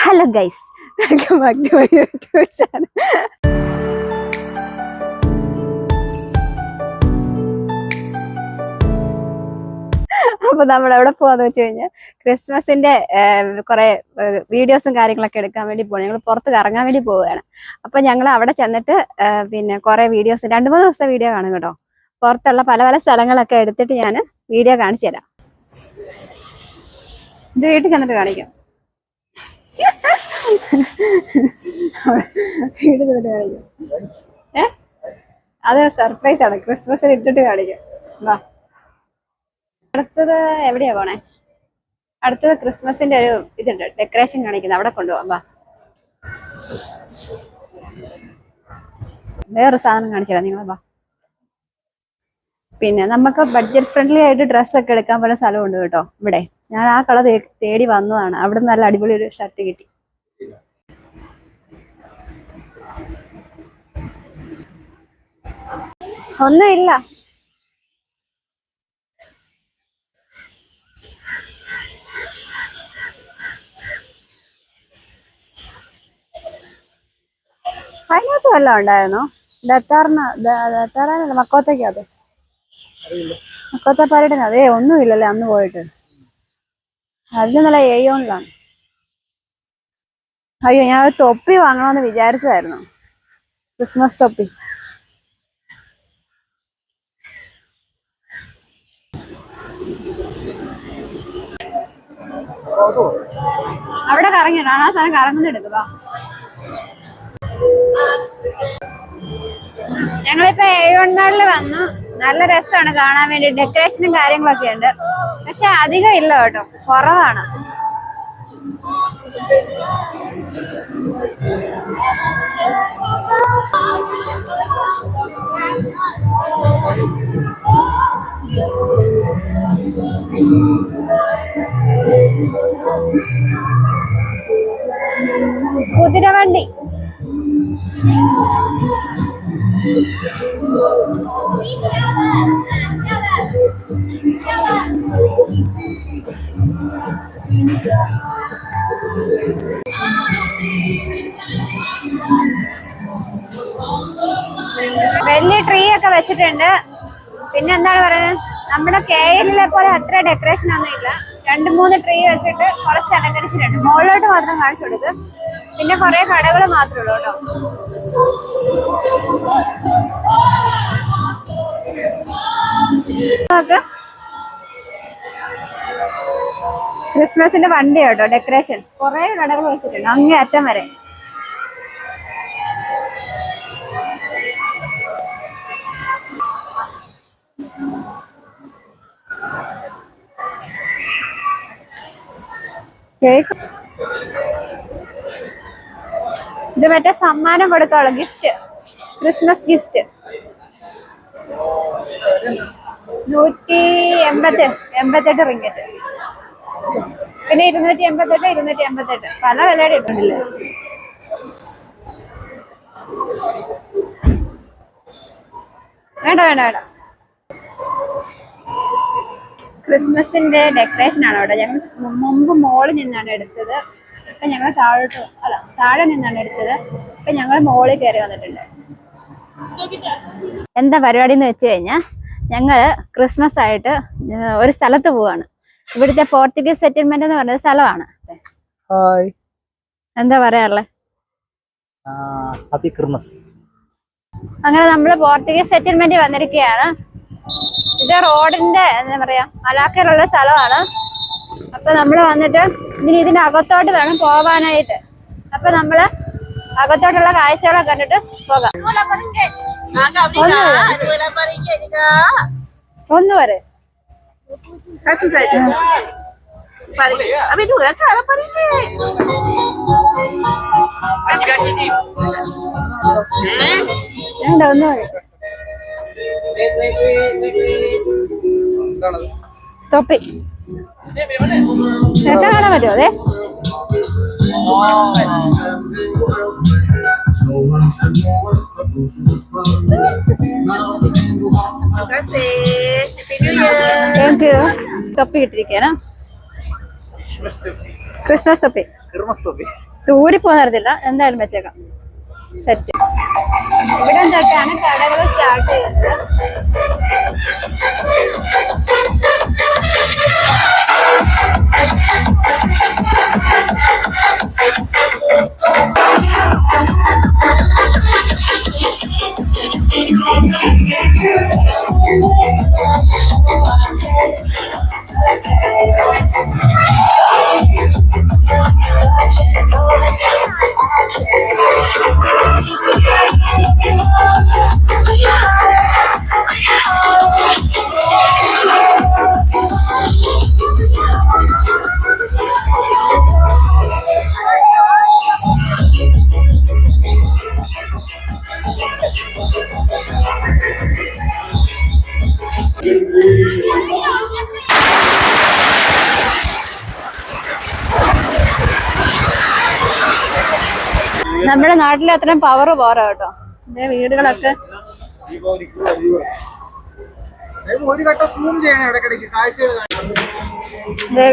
Hello guys, welcome back to my YouTube channel. അപ്പൊ നമ്മൾ എവിടെ പോവാന്ന് വെച്ച് കഴിഞ്ഞാൽ ക്രിസ്മസിന്റെ കുറെ വീഡിയോസും കാര്യങ്ങളൊക്കെ എടുക്കാൻ വേണ്ടി പോകണം. ഞങ്ങൾ പുറത്ത് കറങ്ങാൻ വേണ്ടി പോവുകയാണ്. അപ്പൊ ഞങ്ങൾ അവിടെ ചെന്നിട്ട് പിന്നെ കുറെ വീഡിയോസ് 2-3 ദിവസത്തെ വീഡിയോ കാണും കേട്ടോ. പുറത്തുള്ള പല പല സ്ഥലങ്ങളൊക്കെ എടുത്തിട്ട് ഞാൻ വീഡിയോ കാണിച്ചു തരാം. ഇത് വീട്ടിൽ ചെന്നിട്ട് കാണിക്കാം. വീട് ചെന്നിട്ട് കാണിക്കാം. അത് സർപ്രൈസ് ആണ്. ക്രിസ്മസിന് ഇട്ടിട്ട് കാണിക്കാം. വാ, അടുത്തത് എവിടെയാ പോണേ? അടുത്തത് ക്രിസ്മസിന്റെ ഒരു ഇതുണ്ട്, ഡെക്കറേഷൻ കാണിക്കുന്നത്. അവിടെ കൊണ്ടുപോകാം. വാ, വേറൊരു സാധനം കാണിച്ചുതരാം നിങ്ങളെ. വാ, പിന്നെ നമുക്ക് ബഡ്ജറ്റ് ഫ്രണ്ട്ലി ആയിട്ട് ഡ്രസ്സൊക്കെ എടുക്കാൻ പല സ്ഥലമുണ്ട് കേട്ടോ ഇവിടെ. ഞാൻ ആ കളർ തേടി വന്നതാണ്. അവിടെ നല്ല അടിപൊളി ഒരു ഷർട്ട് കിട്ടി. ഒന്നുമില്ല, അതിനകത്ത് വല്ലതും ഉണ്ടായിരുന്നോ? ദത്താറാനല്ല, മക്കോത്തേക്കത്, മക്കോത്ത പരേഡിന്. അതേ ഒന്നുമില്ലല്ലേ അന്ന് പോയിട്ട്. അതിന് നല്ല ഏയോണിലാണ്. അയ്യോ, ഞാൻ ഒരു തൊപ്പി വാങ്ങണമെന്ന് വിചാരിച്ചതായിരുന്നു, ക്രിസ്മസ് തൊപ്പി. അവിടെ കറങ്ങിയാണ് ആ സാധനം കറങ്ങുന്ന എടുക്കുക. ഞങ്ങളിപ്പോ ഏയോൺനാളില് വന്നു. നല്ല രസമാണ് കാണാൻ വേണ്ടി. ഡെക്കറേഷനും കാര്യങ്ങളൊക്കെ ഉണ്ട്. പക്ഷെ അധികം ഇല്ല കേട്ടോ, കുറവാണ്. കുതിരവണ്ടി, വലിയ ട്രീ ഒക്കെ വെച്ചിട്ടുണ്ട്. പിന്നെ എന്താണ് പറയുന്നത്, നമ്മുടെ കേരളിലെ പോലെ അത്ര ഡെക്കറേഷൻ ഒന്നും ഇല്ല. 2-3 ട്രീ വെച്ചിട്ട് കുറച്ച് അലങ്കരിച്ചിട്ടുണ്ട്. മുകളിലോട്ട് മാത്രം കാണിച്ചു കൊടുക്കും. പിന്നെ കുറെ കടകൾ മാത്രമേ ഉള്ളൂ കേട്ടോ. ക്രിസ്മസിന്റെ വണ്ടി കേട്ടോ, ഡെക്കറേഷൻ. കുറെ കടകൾ വെച്ചിട്ടുണ്ട് അങ്ങേ അറ്റം വരെ. ഇത് മറ്റേ സമ്മാനം കൊടുക്കാനുള്ള ഗിഫ്റ്റ്, ക്രിസ്മസ് ഗിഫ്റ്റ്. 188 റിംഗറ്റ്. പിന്നെ 288 പല വിലയുടെ ഇട്ടുണ്ടല്ലേ. വേണ്ട വേണ്ട വേണ്ട. ക്രിസ്മസിന്റെ ഡെക്കറേഷൻ ആണ് അവിടെ. ഞങ്ങൾ മുമ്പ് മോളിൽ നിന്നാണ് എടുത്തത്. ഇപ്പൊ ഞങ്ങൾ താഴെ നിന്നാണ് എടുത്തത്. ഇപ്പൊ ഞങ്ങൾ മോളിൽ കയറി വന്നിട്ടുണ്ട്. എന്താ പരിപാടി എന്ന് വെച്ച് കഴിഞ്ഞാൽ, ഞങ്ങള് ക്രിസ്മസ് ആയിട്ട് ഒരു സ്ഥലത്ത് പോവാണ്. ഇവിടുത്തെ പോർച്ചുഗീസ് സെറ്റിൽമെന്റ് എന്ന് പറഞ്ഞ സ്ഥലമാണ്. എന്താ പറയാറുള്ളത്? അങ്ങനെ നമ്മള് പോർച്ചുഗീസ് സെറ്റിൽമെന്റ് വന്നിരിക്കുകയാണ്. ഇത് റോഡിന്റെ എന്താ പറയാ, മലാക്കയിലുള്ള സ്ഥലമാണ്. അപ്പൊ നമ്മള് വന്നിട്ട് ഇതിന്റെ അകത്തോട്ട് വേണം പോവാനായിട്ട്. അപ്പൊ നമ്മള് അകത്തോട്ടുള്ള കാഴ്ചകളൊക്കെ കണ്ടിട്ട് പോകാം. ഒന്ന് വരെ തൊപ്പി ചേട്ടാ കാണാൻ പറ്റുമോ? അതെ, താങ്ക് യു. തൊപ്പി കിട്ടിയിരിക്കാനാ, ക്രിസ്മസ് തൊപ്പി. തൂരി പോകാറില്ല, എന്തായാലും വെച്ചേക്കാം. സെറ്റ്. ഇവിടെ തൊട്ടാണ് കടകൾ സ്റ്റാർട്ട് ചെയ്യുന്നത്. നമ്മുടെ നാട്ടിൽ അത്രയും പവർ പോരാ കേട്ടോ. വീടുകളൊക്കെ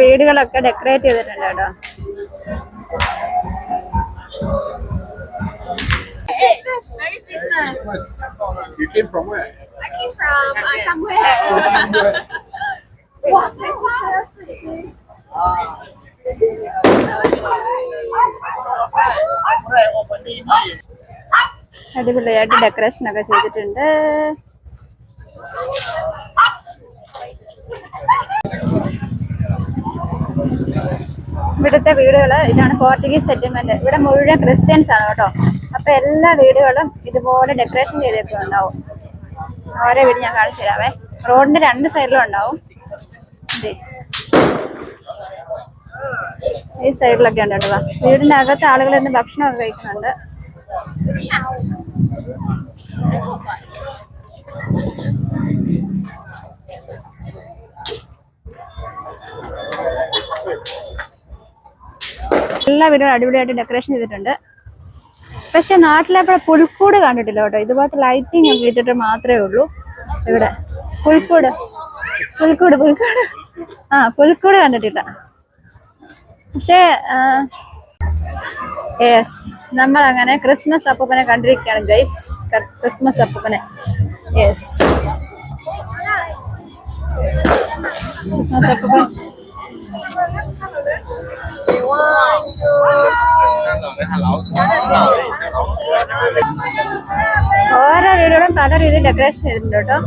വീടുകളൊക്കെ ഡെക്കറേറ്റ് ചെയ്തിട്ടുണ്ട് കേട്ടോ. You came from where? I came from somewhere. അടിപൊളിയായിട്ട് ഡെക്കറേഷൻ ഒക്കെ ചെയ്തിട്ടുണ്ട്. ഇവിടുത്തെ വീടുകള് ഇതാണ് പോർച്ചുഗീസ് സെറ്റിൽമെന്റ്. ഇവിടെ മുഴുവൻ ക്രിസ്ത്യൻസ് ആണ് കേട്ടോ. അപ്പൊ എല്ലാ വീടുകളും ഇതുപോലെ ഡെക്കറേഷൻ ചെയ്തൊക്കെ ഉണ്ടാവും. ഓരോ വീട് ഞാൻ കാണിച്ചു തരാവേ. റോഡിന്റെ രണ്ട് സൈഡിലും ഉണ്ടാവും. ഈ സൈഡിലൊക്കെ ഉണ്ട് കേട്ടോ. വീടിന്റെ അകത്ത് ആളുകൾ ഇന്ന് ഭക്ഷണമൊക്കെ കഴിക്കുന്നുണ്ട്. എല്ലാ വീടുകളും അടിപൊളിയായിട്ട് ഡെക്കറേഷൻ ചെയ്തിട്ടുണ്ട്. പക്ഷെ നാട്ടിലെപ്പോഴും പുൽക്കൂട് കണ്ടിട്ടില്ല കേട്ടോ. ഇതുപോലത്തെ ലൈറ്റിംഗ് ഒക്കെ ഇട്ടിട്ട് മാത്രമേ ഉള്ളൂ ഇവിടെ. പുൽക്കൂട് പുൽക്കൂട് പുൽക്കൂട് പുൽക്കൂട് കണ്ടിട്ടില്ല. പക്ഷേ യെസ്, നമ്മൾ അങ്ങനെ ക്രിസ്മസ് അപ്പൂപ്പനെ കണ്ടിരിക്കുകയാണ് ഗൈസ്. ക്രിസ്മസ് അപ്പൂപ്പനെ. യെസ്, ക്രിസ്മസ് അപ്പൂപ്പൻ. ഓരോ വീടുകളും പല രീതിയിൽ ഡെക്കറേഷൻ ചെയ്തിട്ടുണ്ട് കേട്ടോ.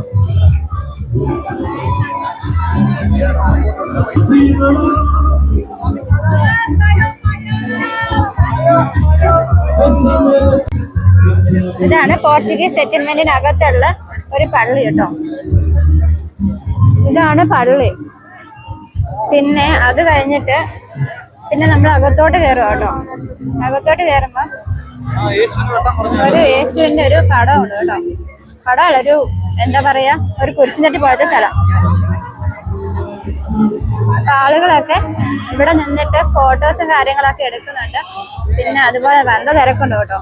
ഇതാണ് പോർച്ചുഗീസ് സെറ്റിൽമെന്റിനകത്തുള്ള ഒരു പള്ളി കേട്ടോ. ഇതാണ് പള്ളി. പിന്നെ അത് കഴിഞ്ഞിട്ട് പിന്നെ നമ്മൾ അകത്തോട്ട് കയറുക കേട്ടോ. അകത്തോട്ട് കയറുമ്പോ ഒരു യേശുവിന്റെ ഒരു പടമുണ്ട് കേട്ടോ. പടമല്ല, ഒരു എന്താ പറയാ, ഒരു കുരിശുനെട്ടി പോലത്തെ സ്ഥലം. അപ്പൊ ആളുകളൊക്കെ ഇവിടെ നിന്നിട്ട് ഫോട്ടോസും കാര്യങ്ങളൊക്കെ എടുക്കുന്നുണ്ട്. പിന്നെ അതുപോലെ നല്ല തിരക്കുണ്ട് കേട്ടോ.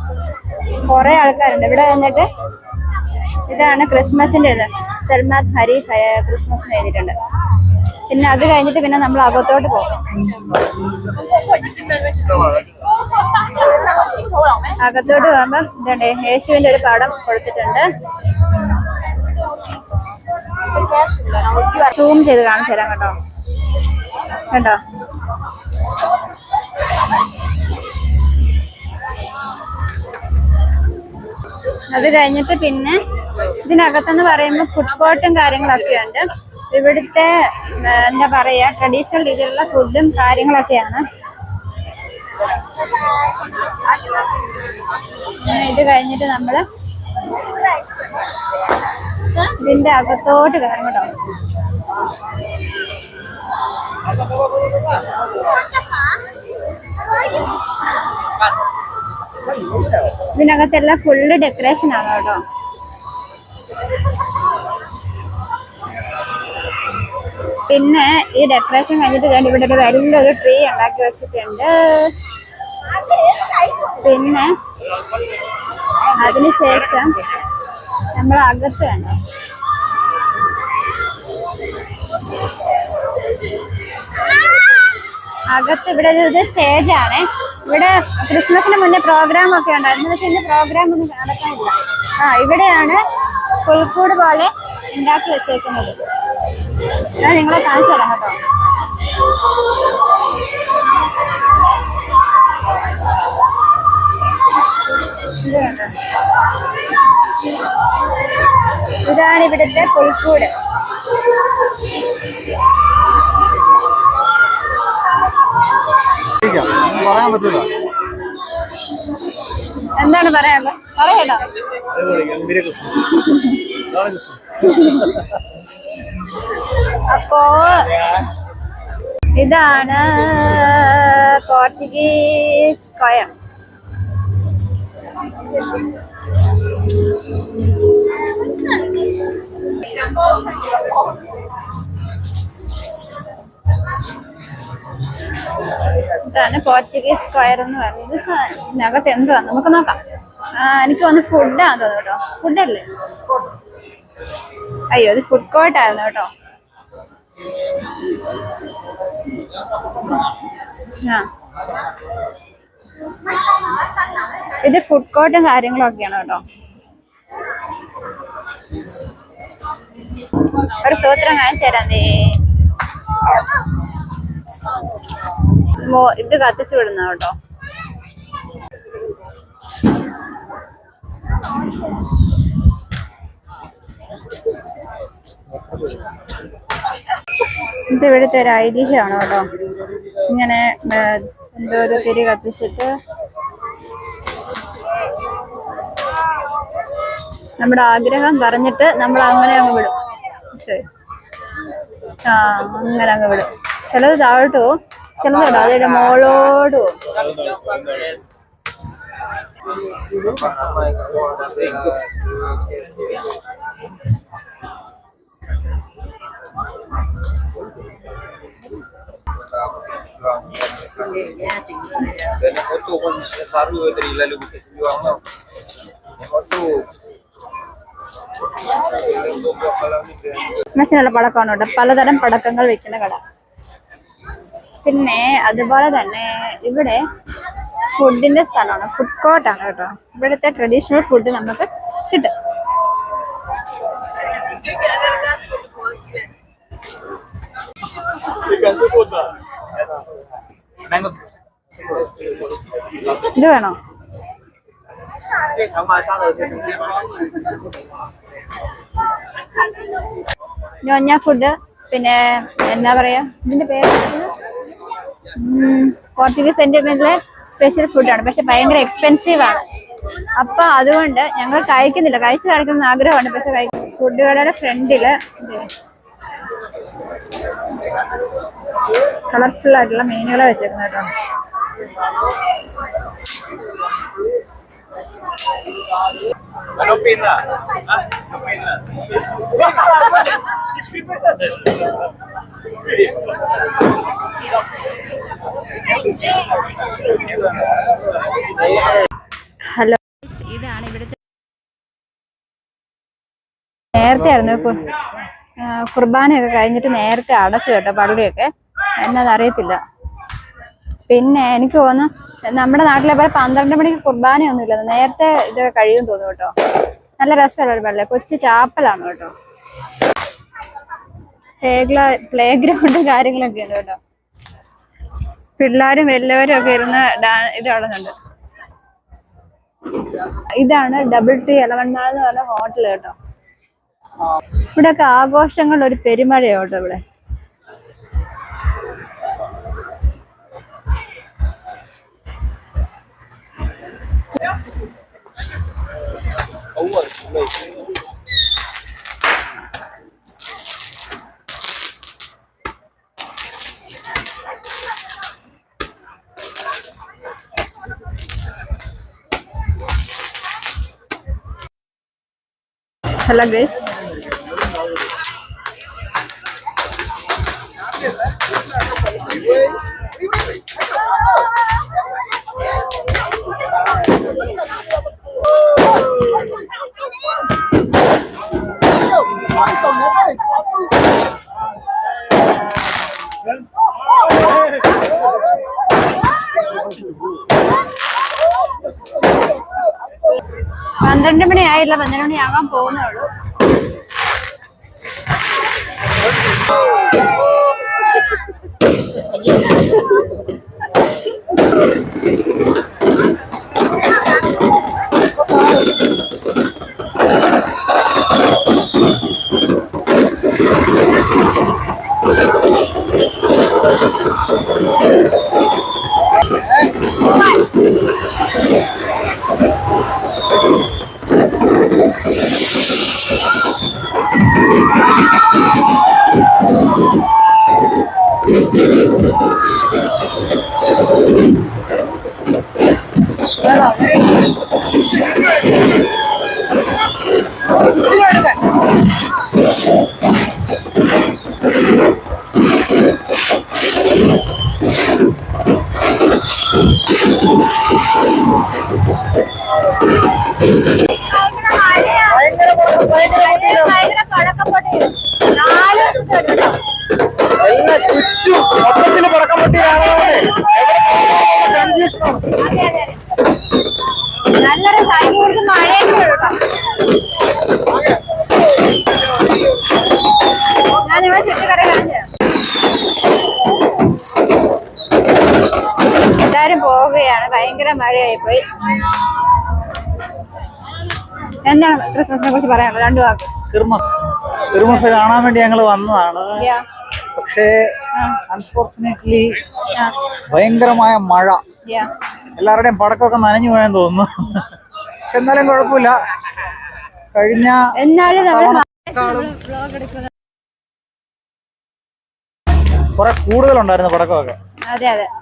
കുറെ ആൾക്കാരുണ്ട് ഇവിടെ വന്നിട്ട്. ഇതാണ് ക്രിസ്മസിന്റെ ഇത്. സൽമാത് ഹരി ക്രിസ്മസ് എഴുതിയിട്ടുണ്ട്. പിന്നെ അത് കഴിഞ്ഞിട്ട് പിന്നെ നമ്മൾ അകത്തോട്ട് പോകും. അകത്തോട്ട് പോകുമ്പോ ഇതുണ്ട്, യേശുവിന്റെ ഒരു പടം കൊടുത്തിട്ടുണ്ട്. സൂം ചെയ്ത് കാണിച്ചു തരാം കേട്ടോ. കണ്ടോ? അത് കഴിഞ്ഞിട്ട് പിന്നെ ഇതിനകത്തെന്ന് പറയുമ്പോൾ ഫുഡ് കോർട്ടും കാര്യങ്ങളൊക്കെ ഉണ്ട്. ഇവിടുത്തെ എന്താ പറയാ, ട്രഡീഷണൽ രീതിയിലുള്ള ഫുഡും കാര്യങ്ങളൊക്കെയാണ്. ഇത് കഴിഞ്ഞിട്ട് നമ്മള് ഇതിന്റെ അകത്തോട്ട് കയറും കേട്ടോ. ഇതിനകത്തെല്ലാം ഫുള്ള് ഡെക്കറേഷൻ ആണ് കേട്ടോ. പിന്നെ ഈ ഡെക്കറേഷൻ കഴിഞ്ഞിട്ട് ഞാൻ ഇവിടെ ഒരു വലിയൊരു ട്രീ ഉണ്ടാക്കി വെച്ചിട്ടുണ്ട്. പിന്നെ അതിനുശേഷം നമ്മൾ അകത്ത് വേണം. അകത്ത് ഇവിടെ ഒരു സ്റ്റേജ് ആണ്. ഇവിടെ ക്രിസ്മസിന് മുന്നേ പ്രോഗ്രാം ഒക്കെ ഉണ്ടായിരുന്നു. പക്ഷെ ഇന്ന് പ്രോഗ്രാം ഒന്നും നടക്കാനില്ല. ഇവിടെയാണ് പുൽക്കൂട് പോലെ ഉണ്ടാക്കി വെച്ചേക്കുന്നത്. ഞാൻ നിങ്ങളെ കാണിച്ചു തരാം കേട്ടോ. ഇതാണ് ഇവിടുത്തെ പുൽക്കൂട്. പറയാൻ പറ്റില്ല. എന്താണ് പറയാനുള്ളത്? പറയട്ടോ. അപ്പോ ഇതാണ് പോർച്ചുഗീസ് സ്ക്വയർ. ഇതാണ് പോർച്ചുഗീസ് സ്ക്വയർ എന്ന് പറയുന്നത്. ഇതിനകത്ത് എന്തുവാ നമുക്ക് നോക്കാം. എനിക്ക് വന്ന് ഫുഡാന്ന് തോന്നുന്നു കേട്ടോ. ഫുഡല്ലേ? അയ്യോ, ഇത് ഫുഡ് കോർട്ടായിരുന്നു കേട്ടോ. ഇത് ഫുഡ് കോർട്ടും കാര്യങ്ങളും ഒക്കെയാണ് കേട്ടോ. ഒരു സൂത്രം കാണിച്ചു തരാം. ഇത് കത്തിച്ചു വിടുന്ന കേട്ടോ. ഇത് ഇവിടുത്തെ ഒരു ഐതിഹ്യമാണ് കേട്ടോ. ഇങ്ങനെ എന്തോ ഒരു തിരി കത്തിച്ചിട്ട് നമ്മുടെ ആഗ്രഹം പറഞ്ഞിട്ട് നമ്മൾ അങ്ങനെ അങ്ങ് വിടും. ശരി, അങ്ങനെ അങ്ങ് വിടും. ചിലത് താഴോട്ട് പോവും, ചിലത് കേട്ടോ അതിന്റെ മോളോട് പോവും. ക്രിസ്മസിനുള്ള പടക്കമാണ് കേട്ടോ. പലതരം പടക്കങ്ങൾ വെക്കുന്ന കട. പിന്നെ അതുപോലെ തന്നെ ഇവിടെ ഫുഡിന്റെ സ്ഥലമാണ്. ഫുഡ് കോർട്ടാണ് കേട്ടോ. ഇവിടുത്തെ ട്രഡീഷണൽ ഫുഡ് നമുക്ക് കിട്ടും. ഇത് വേണോ? ഞൊഞ്ഞ ഫുഡ്. പിന്നെ എന്താ പറയാ ഇതിന്റെ പേര്? പോർച്ചുഗീസ് സെന്റിമെന്റിലെ സ്പെഷ്യൽ ഫുഡാണ്. പക്ഷെ ഭയങ്കര എക്സ്പെൻസീവ് ആണ്. അപ്പൊ അതുകൊണ്ട് ഞങ്ങൾ കഴിക്കുന്നില്ല. കഴിച്ചു കഴിക്കണം ആഗ്രഹമാണ്. പക്ഷെ ഫുഡുകളുടെ ഫ്രണ്ടില് കളർഫുൾ ആയിട്ടുള്ള മീനുകളെ വെച്ചേക്കുന്നത് കേട്ടോ. ഹലോ, ഇതാണ് ഇവിടുത്തെ. നേരത്തെ ആയിരുന്നു കുർബാനയൊക്കെ കഴിഞ്ഞിട്ട് നേരത്തെ അടച്ചു കേട്ടോ പള്ളിയൊക്കെ. എന്നതറിയത്തില്ല. പിന്നെ എനിക്ക് തോന്നുന്നു നമ്മുടെ നാട്ടിലെ പോലെ 12 മണിക്ക് കുർബാനയൊന്നുമില്ല. നേരത്തെ ഇത് കഴിയും തോന്നുന്നു കേട്ടോ. നല്ല രസമുള്ള ഒരു പള്ളി. കൊച്ചു ചാപ്പലാണ് കേട്ടോ. പ്ലേ ഗ്രൗണ്ട് കാര്യങ്ങളൊക്കെ ഉണ്ട് കേട്ടോ. പിള്ളേരും എല്ലാവരും ഒക്കെ ഇരുന്ന് ഇത് കാണുന്നുണ്ട്. ഇതാണ് ഡബിൾ ട്രീ എലവന്മാൾ എന്ന് പറഞ്ഞ ഹോട്ടൽ കേട്ടോ. ഇവിടെയൊക്കെ ആഘോഷങ്ങളുടെ ഒരു പെരുമഴയോ കേട്ടോ ഇവിടെ. Hello guys. 12 മണി ആയില്ല, 12 മണി ആകാൻ പോകുന്നേ ഉള്ളൂ. നല്ലൊരു സൈഡ് കൊടുത്ത് മഴയൊക്കെ ഉള്ളൂ. ഞാൻ നിങ്ങളെ ചുറ്റുകറി കാണിച്ചു. എല്ലാരും പോവുകയാണ്, ഭയങ്കര മഴയായി പോയി. എന്താണ് ക്രിസ്മസിനെ കുറിച്ച് പറയാനുള്ളത്? 2 വാക്ക്. ക്രിസ്മസ് കാണാൻ വേണ്ടി ഞങ്ങൾ വന്നതാണ്. പക്ഷേ അൺഫോർച്ചുനേറ്റ്ലി ഭയങ്കരമായ മഴ, എല്ലാവരുടെയും പടക്കമൊക്കെ നനഞ്ഞു പോയെന്ന് തോന്നുന്നു. പക്ഷെ എന്നാലും കുഴപ്പമില്ല. കഴിഞ്ഞ കുറെ കൂടുതലുണ്ടായിരുന്നു പടക്കമൊക്കെ.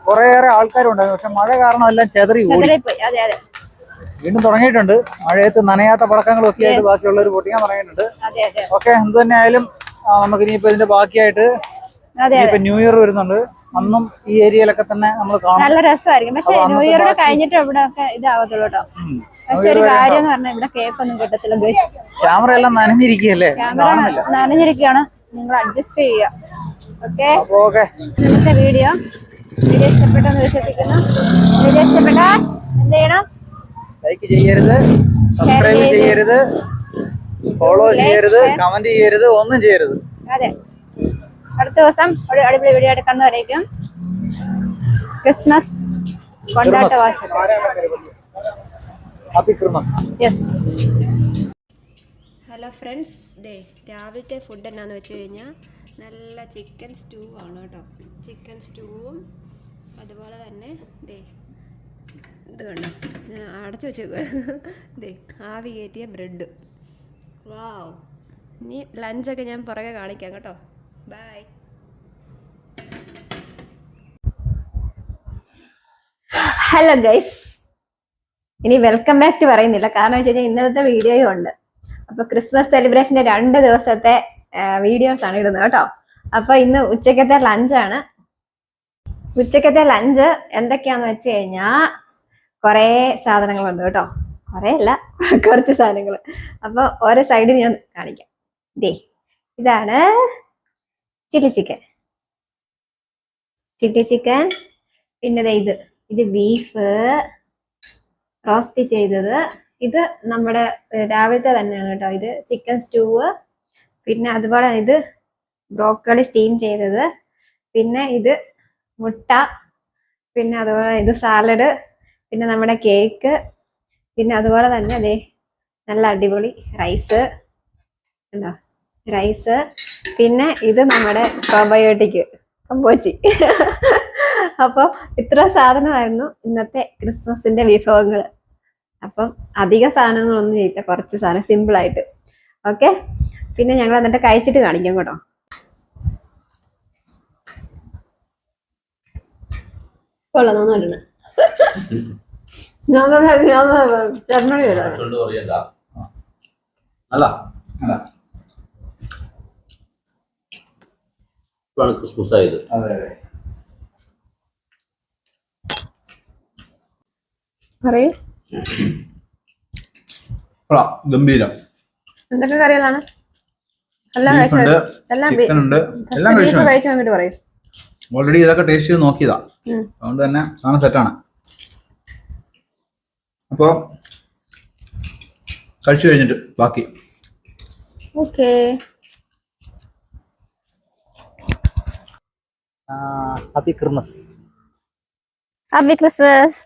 കുറേയേറെ ആൾക്കാരുണ്ടായിരുന്നു. പക്ഷെ മഴ കാരണം എല്ലാം ചെതറി ഓടി. വീണ്ടും തുടങ്ങിയിട്ടുണ്ട്. മഴയത്ത് നനയാത്ത പടക്കങ്ങളും ഒക്കെ ആയിട്ട് ബാക്കിയുള്ളവർ പൊട്ടിക്കാൻ തുടങ്ങിയിട്ടുണ്ട്. ഓക്കെ, എന്ത് തന്നെ ആയാലും നമുക്ക് ഇനിയിപ്പോ ഇതിന്റെ ബാക്കിയായിട്ട് ഇപ്പൊ ന്യൂ ഇയർ വരുന്നുണ്ട്. അന്നും ഈ ഏരിയയിലൊക്കെ തന്നെ നമ്മൾ കാണും. നല്ല രസമായിരിക്കും. പക്ഷെ ന്യൂ ഇയർ കഴിഞ്ഞിട്ട് ഇവിടെ ഒക്കെ ഇതാകത്തുള്ളൂ കേട്ടോ. പക്ഷെ ഒരു കാര്യം എന്ന് പറഞ്ഞാൽ ഇവിടെ കേക്ക് ഒന്നും കിട്ടത്തില്ല. ക്യാമറ എല്ലാം നനഞ്ഞിരിക്കുകയല്ലേ, നനഞ്ഞിരിക്കുകയാണ്. നിങ്ങൾ അഡ്ജസ്റ്റ് ചെയ്യുക. ഓക്കെ, ഇന്നത്തെ വീഡിയോ ഇഷ്ടപ്പെട്ടെന്ന് വിശ്വസിക്കുന്നു. വീഡിയോ ഇഷ്ടപ്പെട്ടാ എന്ത് ചെയ്യണം? ലൈക്ക് ചെയ്യരുത്, സബ്സ്ക്രൈബ് ചെയ്യരുത്, ഫോളോ ചെയ്യരുത്, കമന്റ് ചെയ്യരുത്, ഒന്നും ചെയ്യരുത്. അതെ, അടുത്ത ദിവസം ഒരു അടിപൊളി വീഡിയോ ആയിട്ട് കണ്ടുവരേക്കും. ക്രിസ്മസ് കൊണ്ടാട്ടവാസം. Happy Christmas. Yes. Hello friends, രാവിലത്തെ ഫുഡ് എന്നാന്ന് വെച്ച് കഴിഞ്ഞാൽ നല്ല ചിക്കൻ സ്റ്റൂ ആണ് കേട്ടോ. ചിക്കൻ സ്റ്റൂവും അതുപോലെ തന്നെ ഇത് കണ്ടോ, ഞാൻ അടച്ചു വെച്ചേക്കുക. ആവി കയറ്റിയ ബ്രെഡ്. വാവ്. ഇനി ലഞ്ചൊക്കെ ഞാൻ പുറകെ കാണിക്കാം കേട്ടോ. ബൈ. ഹലോ ഗൈസ്, ഇനി വെൽക്കം ബാക്ക് ടു പറയുന്നില്ല. കാരണം വെച്ച് കഴിഞ്ഞാൽ ഇന്നലത്തെ വീഡിയോയും ഉണ്ട്. അപ്പൊ ക്രിസ്മസ് സെലിബ്രേഷന്റെ 2 ദിവസത്തെ വീഡിയോസ് ആണ് ഇടുന്നത് കേട്ടോ. അപ്പൊ ഇന്ന് ഉച്ചക്കത്തെ ലഞ്ചാണ്. ഉച്ചക്കത്തെ ലഞ്ച് എന്തൊക്കെയാന്ന് വെച്ച് കഴിഞ്ഞാ കുറേ സാധനങ്ങളുണ്ട് കേട്ടോ. കുറേ അല്ല, കുറച്ച് സാധനങ്ങൾ. അപ്പൊ ഓരോ സൈഡിൽ ഞാൻ കാണിക്കാം. ഇതാണ് ചില്ലി ചിക്കൻ. പിന്നെ ഇത് ബീഫ് റോസ്റ്റ് ചെയ്തത്. ഇത് നമ്മുടെ രാവിലത്തെ തന്നെയാണ് കേട്ടോ. ഇത് ചിക്കൻ സ്റ്റൂവ്. പിന്നെ അതുപോലെ ഇത് ബ്രോക്കോളി സ്റ്റീം ചെയ്തത്. പിന്നെ ഇത് മുട്ട. പിന്നെ അതുപോലെ ഇത് സാലഡ്. പിന്നെ നമ്മുടെ കേക്ക്. പിന്നെ അതുപോലെ തന്നെ നല്ല അടിപൊളി റൈസ്. പിന്നെ ഇത് നമ്മുടെ പ്രോബയോട്ടിക് കമ്പോച്ചി. അപ്പോൾ ഇത്ര സാധനമായിരുന്നു ഇന്നത്തെ ക്രിസ്മസിന്റെ വിഭവങ്ങൾ. അപ്പം അധിക സാധനങ്ങളൊന്നും ചെയ്യില്ല, കുറച്ച് സാധനം സിമ്പിൾ ആയിട്ട്. ഓക്കെ, പിന്നെ ഞങ്ങൾ എന്നിട്ട് കഴിച്ചിട്ട് കാണിക്കാം കേട്ടോ. കൊള്ളാം, നന്നായിട്ടുണ്ട്. ചട്നി ക്രിസ്മസ് ആയത്. പറയൂ. ഗംഭീരം. എന്തൊക്കെ കറികളാണ്? എല്ലാം കഴിച്ചു നോക്കിട്ട് പറയും. ഓൾറെഡി ഇതൊക്കെ ടേസ്റ്റ് ചെയ്ത് നോക്കിയതാ, അതുകൊണ്ട് തന്നെ സാധനം സെറ്റാണ്. അപ്പോൾ കഴിച്ചു കഴിഞ്ഞിട്ട് ബാക്കി. Okay. Happy Christmas. Happy Christmas.